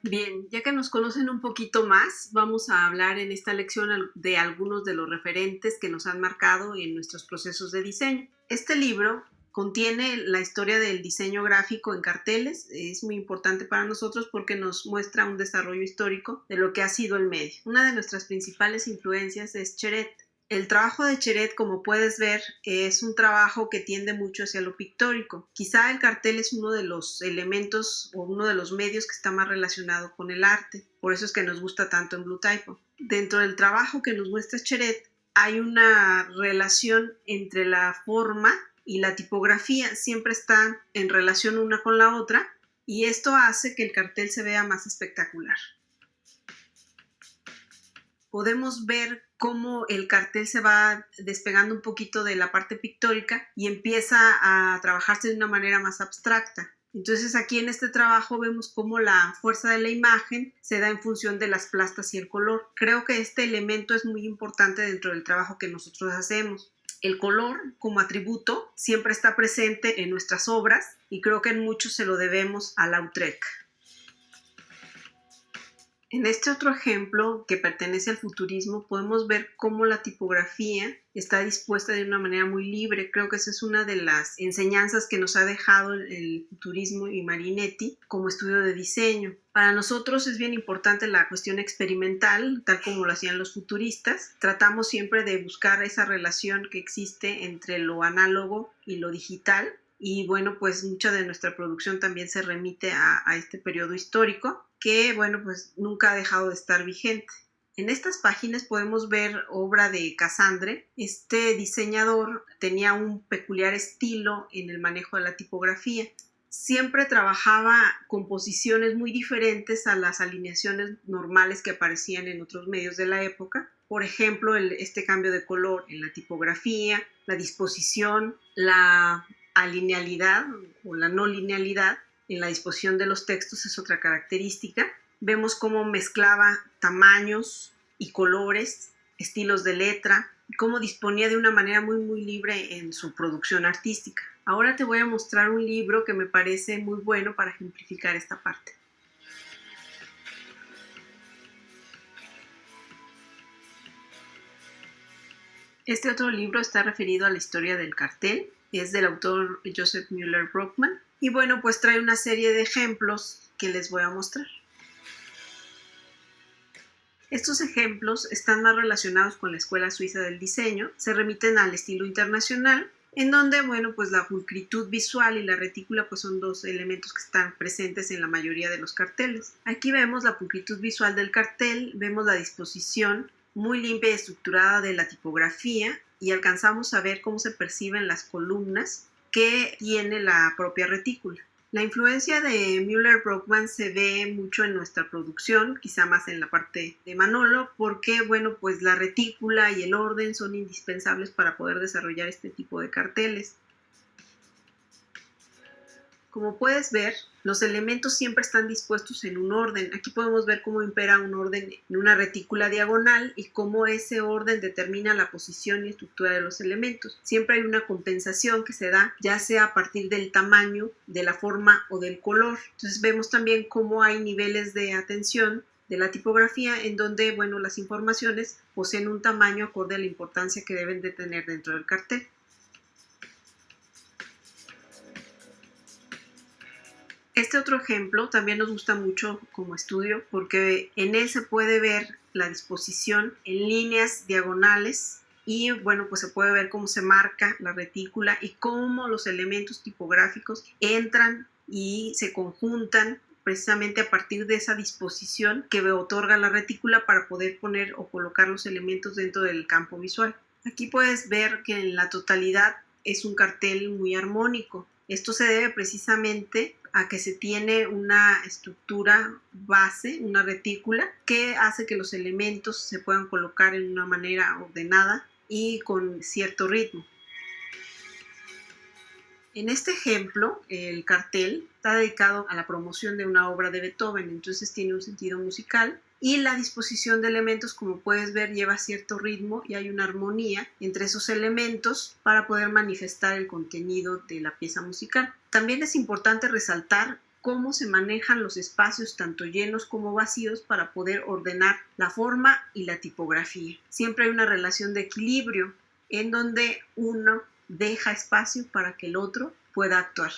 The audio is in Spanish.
Bien, ya que nos conocen un poquito más, vamos a hablar en esta lección de algunos de los referentes que nos han marcado en nuestros procesos de diseño. Este libro contiene la historia del diseño gráfico en carteles. Es muy importante para nosotros porque nos muestra un desarrollo histórico de lo que ha sido el medio. Una de nuestras principales influencias es Cheret. El trabajo de Cheret, como puedes ver, es un trabajo que tiende mucho hacia lo pictórico. Quizá el cartel es uno de los elementos o uno de los medios que está más relacionado con el arte. Por eso es que nos gusta tanto en Blue Typo. Dentro del trabajo que nos muestra Cheret hay una relación entre la forma y la tipografía. Siempre están en relación una con la otra y esto hace que el cartel se vea más espectacular. Podemos ver cómo el cartel se va despegando un poquito de la parte pictórica y empieza a trabajarse de una manera más abstracta. Entonces aquí en este trabajo vemos cómo la fuerza de la imagen se da en función de las plastas y el color. Creo que este elemento es muy importante dentro del trabajo que nosotros hacemos. El color como atributo siempre está presente en nuestras obras y creo que en muchos se lo debemos a Lautrec. En este otro ejemplo que pertenece al futurismo podemos ver cómo la tipografía está dispuesta de una manera muy libre. Creo que esa es una de las enseñanzas que nos ha dejado el futurismo y Marinetti como estudio de diseño. Para nosotros es bien importante la cuestión experimental, tal como lo hacían los futuristas. Tratamos siempre de buscar esa relación que existe entre lo análogo y lo digital. Y bueno, pues mucha de nuestra producción también se remite a este periodo histórico que, bueno, pues nunca ha dejado de estar vigente. En estas páginas podemos ver obra de Cassandre. Este diseñador tenía un peculiar estilo en el manejo de la tipografía. Siempre trabajaba composiciones muy diferentes a las alineaciones normales que aparecían en otros medios de la época. Por ejemplo, este cambio de color en la tipografía, la disposición, la alinealidad o la no linealidad en la disposición de los textos es otra característica. Vemos cómo mezclaba tamaños y colores, estilos de letra, y cómo disponía de una manera muy libre en su producción artística. Ahora te voy a mostrar un libro que me parece muy bueno para ejemplificar esta parte. Este otro libro está referido a la historia del cartel. Es del autor Joseph Müller-Brockmann. Y bueno, pues trae una serie de ejemplos que les voy a mostrar. Estos ejemplos están más relacionados con la Escuela Suiza del Diseño, se remiten al estilo internacional, en donde, bueno, pues la pulcritud visual y la retícula pues son dos elementos que están presentes en la mayoría de los carteles. Aquí vemos la pulcritud visual del cartel, vemos la disposición muy limpia y estructurada de la tipografía y alcanzamos a ver cómo se perciben las columnas que tiene la propia retícula. La influencia de Müller-Brockmann se ve mucho en nuestra producción, quizá más en la parte de Manolo, porque, bueno, pues la retícula y el orden son indispensables para poder desarrollar este tipo de carteles. Como puedes ver, los elementos siempre están dispuestos en un orden. Aquí podemos ver cómo impera un orden en una retícula diagonal y cómo ese orden determina la posición y estructura de los elementos. Siempre hay una compensación que se da, ya sea a partir del tamaño, de la forma o del color. Entonces vemos también cómo hay niveles de atención de la tipografía en donde, bueno, las informaciones poseen un tamaño acorde a la importancia que deben de tener dentro del cartel. Este otro ejemplo también nos gusta mucho como estudio porque en él se puede ver la disposición en líneas diagonales y, bueno, pues se puede ver cómo se marca la retícula y cómo los elementos tipográficos entran y se conjuntan precisamente a partir de esa disposición que otorga la retícula para poder poner o colocar los elementos dentro del campo visual. Aquí puedes ver que en la totalidad es un cartel muy armónico. Esto se debe precisamente a que se tiene una estructura base, una retícula, que hace que los elementos se puedan colocar en una manera ordenada y con cierto ritmo. En este ejemplo, el cartel está dedicado a la promoción de una obra de Beethoven, entonces tiene un sentido musical y la disposición de elementos, como puedes ver, lleva cierto ritmo y hay una armonía entre esos elementos para poder manifestar el contenido de la pieza musical. También es importante resaltar cómo se manejan los espacios tanto llenos como vacíos para poder ordenar la forma y la tipografía. Siempre hay una relación de equilibrio en donde uno deja espacio para que el otro pueda actuar.